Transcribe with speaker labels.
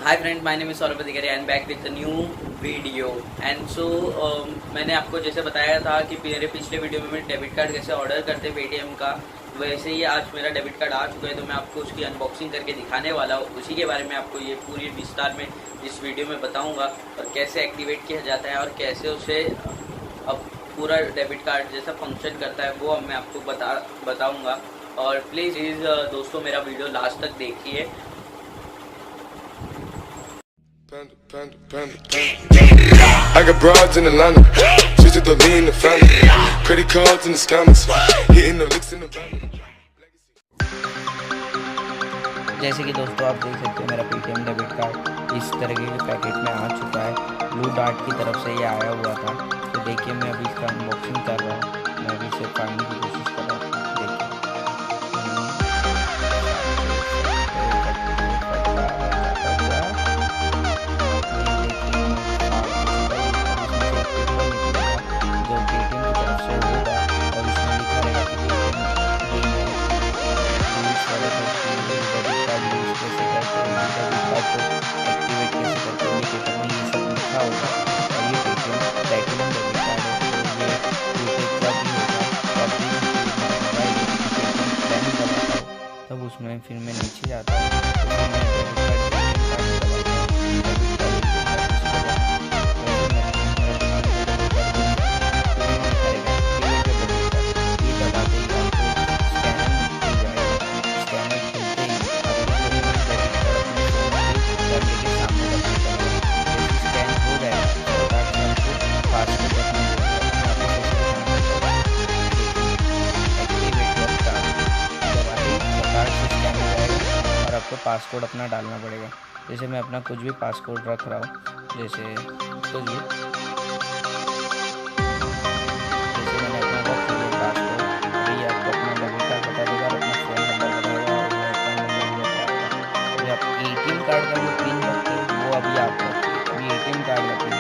Speaker 1: Hi friend, my name is Saurabh Adhikari and back with the new video. And so मैंने आपको जैसे बताया था कि मेरे पिछले वीडियो में मैं डेबिट कार्ड कैसे ऑर्डर करते पेटीएम का, वैसे ही आज मेरा डेबिट कार्ड आ चुका है। तो मैं आपको उसकी अनबॉक्सिंग करके दिखाने वाला हूँ। उसी के बारे में आपको ये पूरी विस्तार में इस वीडियो में बताऊँगा और कैसे एक्टिवेट किया जाता है और कैसे उसे अब पूरा डेबिट कार्ड जैसा फंक्शन करता है वो अब मैं आपको बताऊँगा। और प्लीज़ दोस्तों मेरा वीडियो लास्ट तक देखिए।
Speaker 2: I got broads in Atlanta, just to lean the family, credit cards in the scammers, hitting the licks in the van.
Speaker 3: जैसे कि दोस्तों आप देख सकते हो मेरा पेटीएम डेबिट कार्ड इस तरह के पैकेट में आ चुका है। ब्लू डार्ट की तरफ से ये आया हुआ था। तो देखिए मैं अभी इसका अनबॉक्सिंग कर रहा हूँ। मैं अभी इसे फाड़ने की कोशिश कर रहा हूँ। एक्टिवेट कैसे करते हैं इंडिकेटर में ये सब लिखा होगा। और ये पेटीएम प्लैटिनम डेबिट कार्ड है, तो ये प्रीपेड का भी होगा। तो आप देख सकते हो मेरा मोबाइल पेटीएम प्लान दबाता हूँ तब उसमें फिर मैं नीचे जाता हूँ। तो फिर मैं डेबिट कार्ड दबाता हूँ। डेबिट कार्ड आपको पासकोड अपना डालना पड़ेगा। जैसे मैं अपना कुछ भी पासकोड रख रहा हूँ, जैसे कुछ भी, जैसे मैंने अपना रख लिया पासकोड। अभी आपको अपना डेबिट कार्ड बता देगा और अपना फ़ोन नंबर बताएगा और वो अकाउंट नंबर भी बताएगा। अभी आप एटीएम कार्ड का जो पिन रखते हो वो अभी आप रखिए। अभी एटीएम कार्ड का पिन